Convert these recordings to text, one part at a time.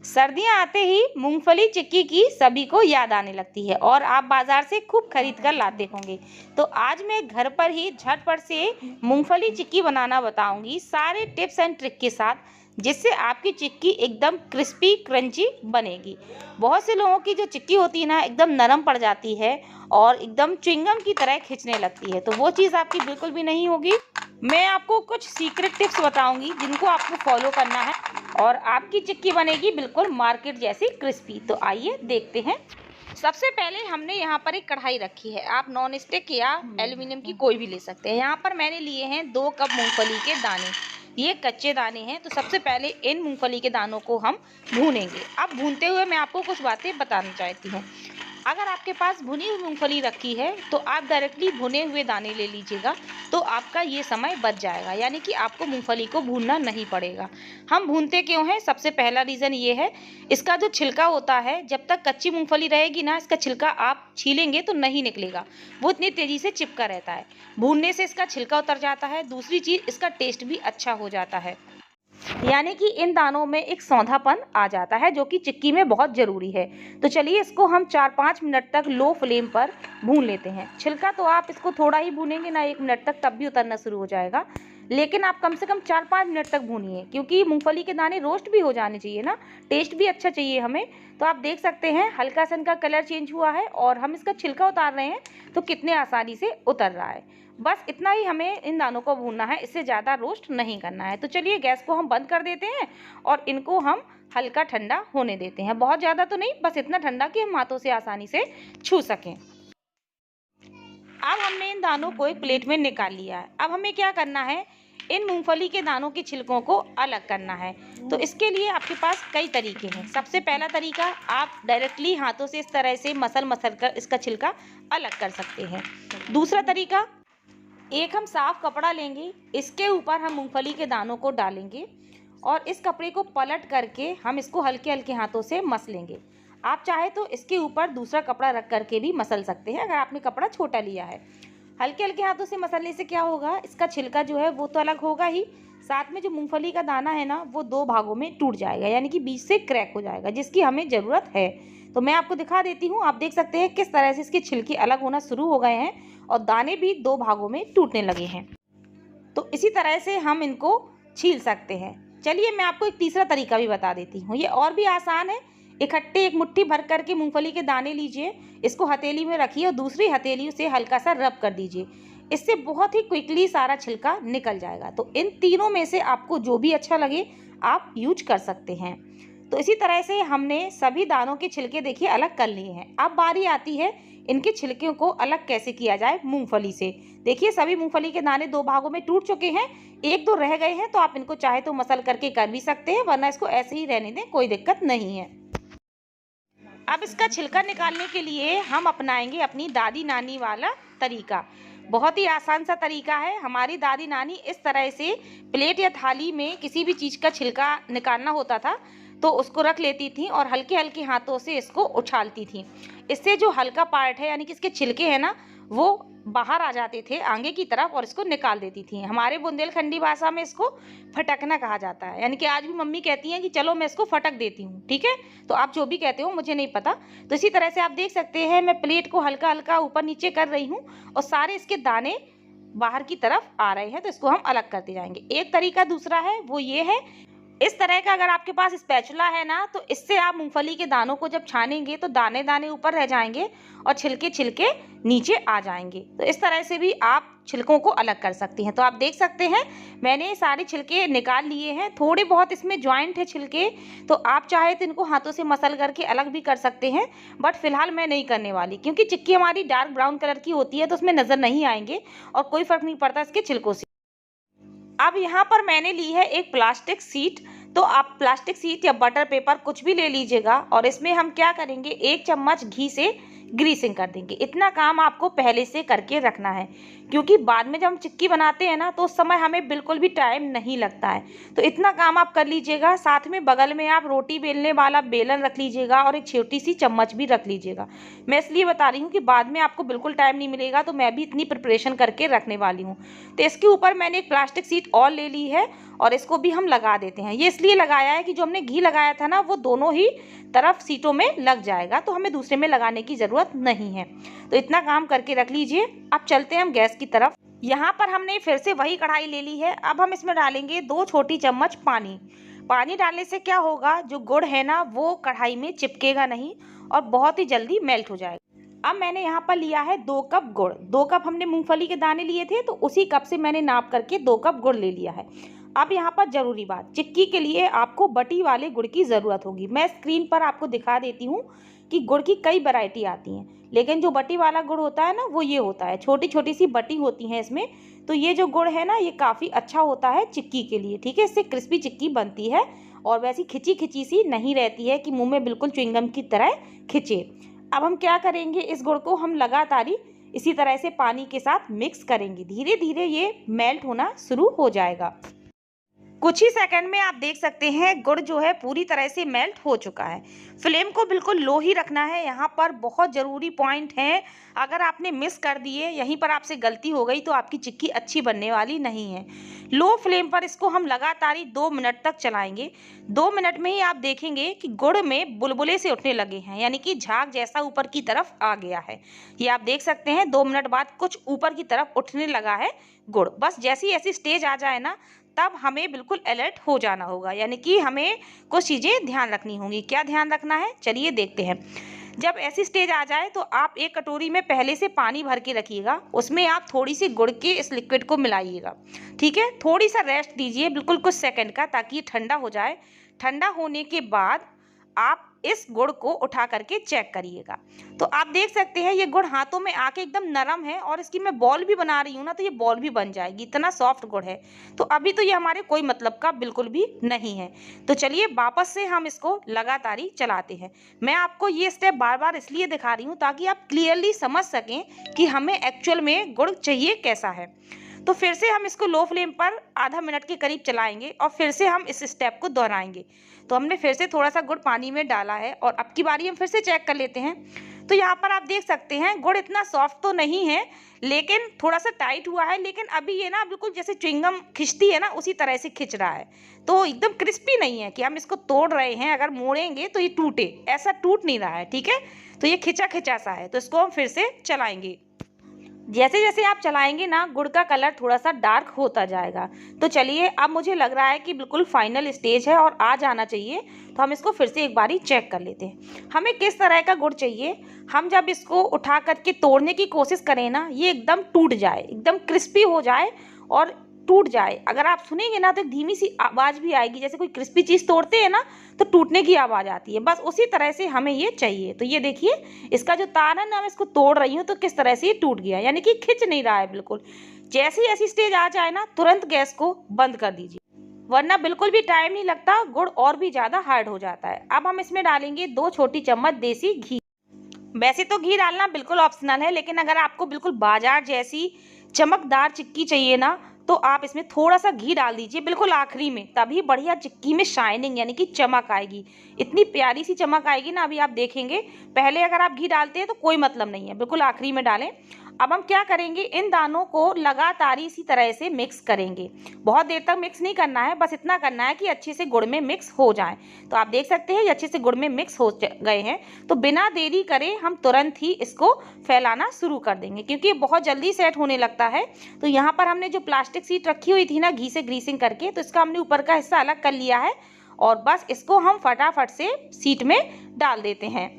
सर्दियां आते ही मूंगफली चिक्की की सभी को याद आने लगती है और आप बाजार से खूब खरीद कर लाते होंगे। तो आज मैं घर पर ही झटपट से मूंगफली चिक्की बनाना बताऊंगी सारे टिप्स एंड ट्रिक के साथ, जिससे आपकी चिक्की एकदम क्रिस्पी क्रंची बनेगी। बहुत से लोगों की जो चिक्की होती है ना, एकदम नरम पड़ जाती है और एकदम च्युइंगम की तरह खिंचने लगती है, तो वो चीज़ आपकी बिल्कुल भी नहीं होगी। मैं आपको कुछ सीक्रेट टिप्स बताऊंगी जिनको आपको फॉलो करना है और आपकी चिक्की बनेगी बिल्कुल मार्केट जैसी क्रिस्पी। तो आइए देखते हैं। सबसे पहले हमने यहाँ पर एक कढ़ाई रखी है, आप नॉन स्टिक या एल्युमिनियम की कोई भी ले सकते हैं। यहाँ पर मैंने लिए हैं 2 कप मूंगफली के दाने, ये कच्चे दाने हैं। तो सबसे पहले इन मूंगफली के दानों को हम भूनेंगे। अब भूनते हुए मैं आपको कुछ बातें बताना चाहती हूँ। अगर आपके पास भुनी हुई मूंगफली रखी है तो आप डायरेक्टली भुने हुए दाने ले लीजिएगा, तो आपका ये समय बच जाएगा, यानी कि आपको मूंगफली को भूनना नहीं पड़ेगा। हम भूनते क्यों हैं? सबसे पहला रीज़न ये है, इसका जो छिलका होता है, जब तक कच्ची मूंगफली रहेगी ना, इसका छिलका आप छीलेंगे तो नहीं निकलेगा, वो इतनी तेज़ी से चिपका रहता है। भूनने से इसका छिलका उतर जाता है। दूसरी चीज़, इसका टेस्ट भी अच्छा हो जाता है, यानी कि इन दानों में एक सौंधापन आ जाता है जो कि चिक्की में बहुत ज़रूरी है। तो चलिए इसको हम 4-5 मिनट तक लो फ्लेम पर भून लेते हैं। छिलका तो आप इसको थोड़ा ही भूनेंगे ना 1 मिनट तक, तब भी उतरना शुरू हो जाएगा, लेकिन आप कम से कम 4-5 मिनट तक भूनिए, क्योंकि मूंगफली के दाने रोस्ट भी हो जाने चाहिए ना, टेस्ट भी अच्छा चाहिए हमें। तो आप देख सकते हैं हल्का सा इनका कलर चेंज हुआ है और हम इसका छिलका उतार रहे हैं तो कितने आसानी से उतर रहा है। बस इतना ही हमें इन दानों को भूनना है, इससे ज़्यादा रोस्ट नहीं करना है। तो चलिए गैस को हम बंद कर देते हैं और इनको हम हल्का ठंडा होने देते हैं। बहुत ज़्यादा तो नहीं, बस इतना ठंडा कि हम हाथों से आसानी से छू सकें। अब हमने इन दानों को एक प्लेट में निकाल लिया है। अब हमें क्या करना है, इन मूंगफली के दानों के छिलकों को अलग करना है। तो इसके लिए आपके पास कई तरीके हैं। सबसे पहला तरीका, आप डायरेक्टली हाथों से इस तरह से मसल कर इसका छिलका अलग कर सकते हैं। दूसरा तरीका, एक हम साफ कपड़ा लेंगे, इसके ऊपर हम मूंगफली के दानों को डालेंगे और इस कपड़े को पलट करके हम इसको हल्के हल्के हाथों से मसलेंगे। आप चाहे तो इसके ऊपर दूसरा कपड़ा रख करके भी मसल सकते हैं, अगर आपने कपड़ा छोटा लिया है। हल्के हल्के हाथों से मसलने से क्या होगा, इसका छिलका जो है वो तो अलग होगा ही, साथ में जो मूंगफली का दाना है ना, वो 2 भागों में टूट जाएगा, यानी कि बीच से क्रैक हो जाएगा, जिसकी हमें ज़रूरत है। तो मैं आपको दिखा देती हूँ। आप देख सकते हैं किस तरह से इसके छिलके अलग होना शुरू हो गए हैं और दाने भी 2 भागों में टूटने लगे हैं। तो इसी तरह से हम इनको छील सकते हैं। चलिए मैं आपको एक तीसरा तरीका भी बता देती हूँ, ये और भी आसान है। इकट्ठे एक मुट्ठी भर करके मूंगफली के दाने लीजिए, इसको हथेली में रखिए और दूसरी हथेली से हल्का सा रब कर दीजिए। इससे बहुत ही क्विकली सारा छिलका निकल जाएगा। तो इन तीनों में से आपको जो भी अच्छा लगे आप यूज कर सकते हैं। तो इसी तरह से हमने सभी दानों के छिलके देखिए अलग कर लिए हैं। अब बारी आती है इनके छिलकों को अलग कैसे किया जाए मूंगफली से। देखिए सभी मूंगफली के दाने 2 भागों में टूट चुके हैं, 1-2 रह गए हैं, तो आप इनको चाहे तो मसल करके कर भी सकते हैं, वरना इसको ऐसे ही रहने दें, कोई दिक्कत नहीं है। अब इसका छिलका निकालने के लिए हम अपनाएंगे अपनी दादी नानी वाला तरीका। बहुत ही आसान सा तरीका है। हमारी दादी नानी इस तरह से प्लेट या थाली में किसी भी चीज़ का छिलका निकालना होता था तो उसको रख लेती थी और हल्के हल्के हाथों से इसको उछालती थी। इससे जो हल्का पार्ट है, यानी कि इसके छिलके हैं ना, वो बाहर आ जाते थे आगे की तरफ और इसको निकाल देती थी। हमारे बुंदेलखंडी भाषा में इसको फटकना कहा जाता है, यानी कि आज भी मम्मी कहती हैं कि चलो मैं इसको फटक देती हूँ, ठीक है। तो आप जो भी कहते हो मुझे नहीं पता। तो इसी तरह से आप देख सकते हैं मैं प्लेट को हल्का हल्का ऊपर नीचे कर रही हूँ और सारे इसके दाने बाहर की तरफ आ रहे हैं, तो इसको हम अलग करते जाएंगे। एक तरीका दूसरा है, वो ये है, इस तरह का अगर आपके पास स्पैचुला है ना, तो इससे आप मूंगफली के दानों को जब छानेंगे तो दाने दाने ऊपर रह जाएंगे और छिलके छिलके नीचे आ जाएंगे। तो इस तरह से भी आप छिलकों को अलग कर सकती हैं। तो आप देख सकते हैं मैंने सारे छिलके निकाल लिए हैं। थोड़े बहुत इसमें जॉइंट है छिलके, तो आप चाहे तो इनको हाथों से मसल करके अलग भी कर सकते हैं, बट फिलहाल मैं नहीं करने वाली, क्योंकि चिक्की हमारी डार्क ब्राउन कलर की होती है तो उसमें नज़र नहीं आएंगे और कोई फर्क नहीं पड़ता इसके छिलकों से। अब यहाँ पर मैंने ली है एक प्लास्टिक शीट, तो आप प्लास्टिक शीट या बटर पेपर कुछ भी ले लीजिएगा और इसमें हम क्या करेंगे, 1 चम्मच घी से ग्रीसिंग कर देंगे। इतना काम आपको पहले से करके रखना है, क्योंकि बाद में जब हम चिक्की बनाते हैं ना तो उस समय हमें बिल्कुल भी टाइम नहीं लगता है। तो इतना काम आप कर लीजिएगा। साथ में बगल में आप रोटी बेलने वाला बेलन रख लीजिएगा और एक छोटी सी चम्मच भी रख लीजिएगा। मैं इसलिए बता रही हूँ कि बाद में आपको बिल्कुल टाइम नहीं मिलेगा, तो मैं भी इतनी प्रिपरेशन करके रखने वाली हूँ। तो इसके ऊपर मैंने एक प्लास्टिक शीट और ले ली है और इसको भी हम लगा देते हैं। ये इसलिए लगाया है कि जो हमने घी लगाया था ना वो दोनों ही तरफ सीटों में लग जाएगा, तो हमें दूसरे में लगाने की ज़रूरत नहीं है। तो इतना काम करके रख लीजिए। अब चलते हैं हम गैस की तरफ। यहाँ पर हमने फिर से वही कढ़ाई ले ली है। अब हम इसमें डालेंगे 2 छोटी चम्मच पानी। पानी डालने से क्या होगा, जो गुड़ है ना वो कढ़ाई में चिपकेगा नहीं और बहुत ही जल्दी मेल्ट हो जाएगा। अब मैंने यहाँ पर लिया है 2 कप गुड़। 2 कप हमने मूंगफली के दाने लिए थे, तो उसी कप से मैंने नाप करके 2 कप गुड़ ले लिया है। अब यहाँ पर ज़रूरी बात, चिक्की के लिए आपको बटी वाले गुड़ की ज़रूरत होगी। मैं स्क्रीन पर आपको दिखा देती हूँ कि गुड़ की कई वैरायटी आती हैं, लेकिन जो बटी वाला गुड़ होता है ना वो ये होता है। छोटी छोटी सी बटी होती हैं इसमें। तो ये जो गुड़ है ना ये काफ़ी अच्छा होता है चिक्की के लिए, ठीक है। इससे क्रिस्पी चिक्की बनती है और वैसी खिंची खिंची सी नहीं रहती है कि मुँह में बिल्कुल च्युइंगम की तरह खिंचे। अब हम क्या करेंगे, इस गुड़ को हम लगातार ही इसी तरह से पानी के साथ मिक्स करेंगे। धीरे धीरे ये मेल्ट होना शुरू हो जाएगा। कुछ ही सेकंड में आप देख सकते हैं गुड़ जो है पूरी तरह से मेल्ट हो चुका है। फ्लेम को बिल्कुल लो ही रखना है। यहाँ पर बहुत ज़रूरी पॉइंट है, अगर आपने मिस कर दिए, यहीं पर आपसे गलती हो गई तो आपकी चिक्की अच्छी बनने वाली नहीं है। लो फ्लेम पर इसको हम लगातार ही 2 मिनट तक चलाएंगे। 2 मिनट में ही आप देखेंगे कि गुड़ में बुलबुले से उठने लगे हैं, यानी कि झाग जैसा ऊपर की तरफ आ गया है। ये आप देख सकते हैं 2 मिनट बाद कुछ ऊपर की तरफ उठने लगा है गुड़। बस जैसी ऐसी स्टेज आ जाए ना तब हमें बिल्कुल अलर्ट हो जाना होगा, यानी कि हमें कुछ चीज़ें ध्यान रखनी होंगी। क्या ध्यान रखना है, चलिए देखते हैं। जब ऐसी स्टेज आ जाए तो आप एक कटोरी में पहले से पानी भर के रखिएगा। उसमें आप थोड़ी सी गुड़ के इस लिक्विड को मिलाइएगा, ठीक है। थोड़ी सा रेस्ट दीजिए, बिल्कुल कुछ सेकंड का, ताकि ये ठंडा हो जाए। ठंडा होने के बाद आप इस गुड़ को उठा करके चेक करिएगा। तो आप देख सकते हैं ये गुड़ हाथों में आके एकदम नरम है और इसकी मैं बॉल भी बना रही हूँ ना तो ये बॉल भी बन जाएगी, इतना सॉफ्ट गुड़ है। तो अभी तो ये हमारे कोई मतलब का बिल्कुल भी नहीं है। तो चलिए वापस से हम इसको लगातार ही चलाते हैं। मैं आपको ये स्टेप बार बार इसलिए दिखा रही हूँ ताकि आप क्लियरली समझ सकें कि हमें एक्चुअल में गुड़ चाहिए कैसा है। तो फिर से हम इसको लो फ्लेम पर आधा मिनट के करीब चलाएंगे और फिर से हम इस स्टेप को दोहराएंगे। तो हमने फिर से थोड़ा सा गुड़ पानी में डाला है और अब की बारी हम फिर से चेक कर लेते हैं। तो यहाँ पर आप देख सकते हैं गुड़ इतना सॉफ्ट तो नहीं है, लेकिन थोड़ा सा टाइट हुआ है। लेकिन अभी ये ना बिल्कुल जैसे च्युइंगम खिंचती है ना उसी तरह से खिंच रहा है। तो एकदम क्रिस्पी नहीं है कि हम इसको तोड़ रहे हैं, अगर मोड़ेंगे तो ये टूटे, ऐसा टूट नहीं रहा है, ठीक है। तो ये खिंचा खिंचा सा है। तो इसको हम फिर से चलाएंगे। जैसे जैसे आप चलाएंगे ना गुड़ का कलर थोड़ा सा डार्क होता जाएगा। तो चलिए अब मुझे लग रहा है कि बिल्कुल फाइनल स्टेज है और आ जाना चाहिए। तो हम इसको फिर से एक बारी चेक कर लेते हैं हमें किस तरह का गुड़ चाहिए। हम जब इसको उठा करके तोड़ने की कोशिश करें ना ये एकदम टूट जाए, एकदम क्रिस्पी हो जाए और टूट जाए। अगर आप सुनेंगे ना तो एक धीमी सी आवाज़ भी आएगी, जैसे कोई क्रिस्पी चीज़ तोड़ते हैं ना तो टूटने की आवाज़ आती है। बस उसी तरह से हमें ये चाहिए। तो ये देखिए इसका जो तार है ना, मैं इसको तोड़ रही हूँ तो किस तरह से ये टूट गया, यानी कि खिंच नहीं रहा है बिल्कुल। जैसी ऐसी स्टेज आ जाए ना तुरंत गैस को बंद कर दीजिए, वरना बिल्कुल भी टाइम नहीं लगता, गुड़ और भी ज़्यादा हार्ड हो जाता है। अब हम इसमें डालेंगे 2 छोटी चम्मच देसी घी। वैसे तो घी डालना बिल्कुल ऑप्शनल है, लेकिन अगर आपको बिल्कुल बाजार जैसी चमकदार चिक्की चाहिए ना तो आप इसमें थोड़ा सा घी डाल दीजिए बिल्कुल आखिरी में, तभी बढ़िया चिक्की में शाइनिंग यानी कि चमक आएगी। इतनी प्यारी सी चमक आएगी ना, अभी आप देखेंगे। पहले अगर आप घी डालते हैं तो कोई मतलब नहीं है, बिल्कुल आखिरी में डालें। अब हम क्या करेंगे, इन दानों को लगातार इसी तरह से मिक्स करेंगे। बहुत देर तक मिक्स नहीं करना है, बस इतना करना है कि अच्छे से गुड़ में मिक्स हो जाएं। तो आप देख सकते हैं ये अच्छे से गुड़ में मिक्स हो गए हैं। तो बिना देरी करे हम तुरंत ही इसको फैलाना शुरू कर देंगे, क्योंकि ये बहुत जल्दी सेट होने लगता है। तो यहाँ पर हमने जो प्लास्टिक शीट रखी हुई थी ना घी से ग्रीसिंग करके, तो इसका हमने ऊपर का हिस्सा अलग कर लिया है और बस इसको हम फटाफट से शीट में डाल देते हैं।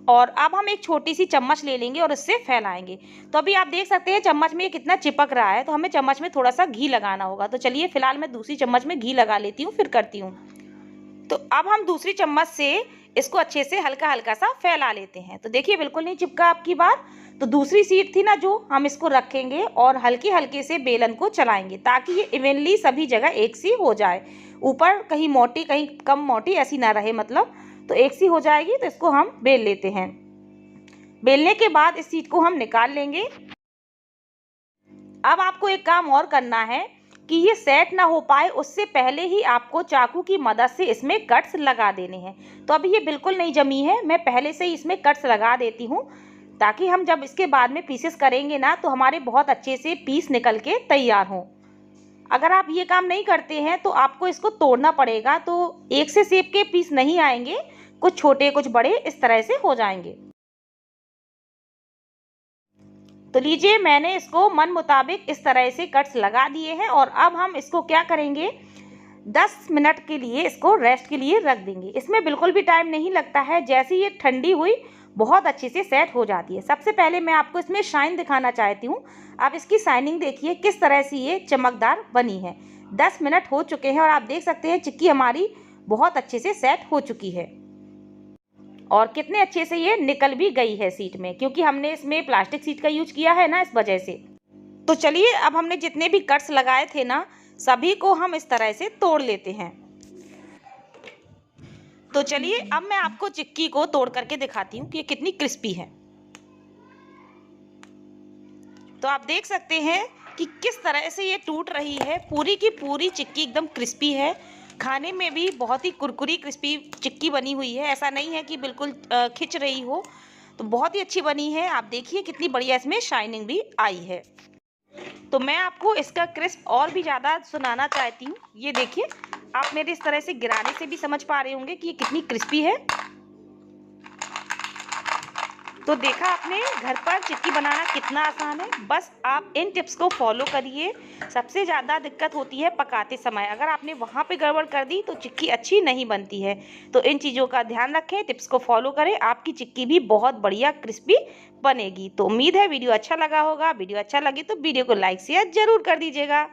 और अब हम एक छोटी सी चम्मच ले लेंगे और इससे फैलाएंगे। तो अभी आप देख सकते हैं चम्मच में ये कितना चिपक रहा है, तो हमें चम्मच में थोड़ा सा घी लगाना होगा। तो चलिए फिलहाल मैं दूसरी चम्मच में घी लगा लेती हूँ, फिर करती हूँ। तो अब हम दूसरी चम्मच से इसको अच्छे से हल्का हल्का सा फैला लेते हैं। तो देखिए बिल्कुल नहीं चिपका आपकी बार। तो दूसरी शीट थी ना जो, हम इसको रखेंगे और हल्के हल्के से बेलन को चलाएंगे ताकि ये इवनली सभी जगह एक सी हो जाए। ऊपर कहीं मोटी कहीं कम मोटी ऐसी ना रहे, मतलब तो एक सी हो जाएगी। तो इसको हम बेल लेते हैं। बेलने के बाद इस शीट को हम निकाल लेंगे। अब आपको एक काम और करना है कि ये सेट ना हो पाए उससे पहले ही आपको चाकू की मदद से इसमें कट्स लगा देने हैं। तो अभी ये बिल्कुल नहीं जमी है, मैं पहले से ही इसमें कट्स लगा देती हूँ ताकि हम जब इसके बाद में पीसेस करेंगे ना तो हमारे बहुत अच्छे से पीस निकल के तैयार हों। अगर आप ये काम नहीं करते हैं तो आपको इसको तोड़ना पड़ेगा, तो एक से शेप के पीस नहीं आएंगे, कुछ छोटे कुछ बड़े इस तरह से हो जाएंगे। तो लीजिए मैंने इसको मन मुताबिक इस तरह से कट्स लगा दिए हैं और अब हम इसको क्या करेंगे, 10 मिनट के लिए इसको रेस्ट के लिए रख देंगे। इसमें बिल्कुल भी टाइम नहीं लगता है, जैसे ये ठंडी हुई बहुत अच्छे से सेट हो जाती है। सबसे पहले मैं आपको इसमें शाइन दिखाना चाहती हूँ। आप इसकी शाइनिंग देखिए किस तरह से ये चमकदार बनी है। 10 मिनट हो चुके हैं और आप देख सकते हैं चिक्की हमारी बहुत अच्छे से सेट हो चुकी है और कितने अच्छे से ये निकल भी गई है सीट में, क्योंकि हमने इसमें प्लास्टिक सीट का यूज किया है ना, इस वजह से। तो चलिए अब हमने जितने भी कट्स लगाए थे ना सभी को हम इस तरह से तोड़ लेते हैं। तो चलिए अब मैं आपको चिक्की को तोड़ करके दिखाती हूँ कि ये कितनी क्रिस्पी है। तो आप देख सकते हैं कि किस तरह से ये टूट रही है, पूरी की पूरी चिक्की एकदम क्रिस्पी है। खाने में भी बहुत ही कुरकुरी क्रिस्पी चिक्की बनी हुई है, ऐसा नहीं है कि बिल्कुल खिंच रही हो। तो बहुत ही अच्छी बनी है। आप देखिए कितनी बढ़िया इसमें शाइनिंग भी आई है। तो मैं आपको इसका क्रिस्प और भी ज़्यादा सुनाना चाहती हूँ। ये देखिए, आप मेरे इस तरह से गिराने से भी समझ पा रहे होंगे कि ये कितनी क्रिस्पी है। तो देखा आपने घर पर चिक्की बनाना कितना आसान है। बस आप इन टिप्स को फॉलो करिए। सबसे ज़्यादा दिक्कत होती है पकाते समय, अगर आपने वहाँ पे गड़बड़ कर दी तो चिक्की अच्छी नहीं बनती है। तो इन चीज़ों का ध्यान रखें, टिप्स को फॉलो करें, आपकी चिक्की भी बहुत बढ़िया क्रिस्पी बनेगी। तो उम्मीद है वीडियो अच्छा लगा होगा। वीडियो अच्छा लगे तो वीडियो को लाइक शेयर जरूर कर दीजिएगा।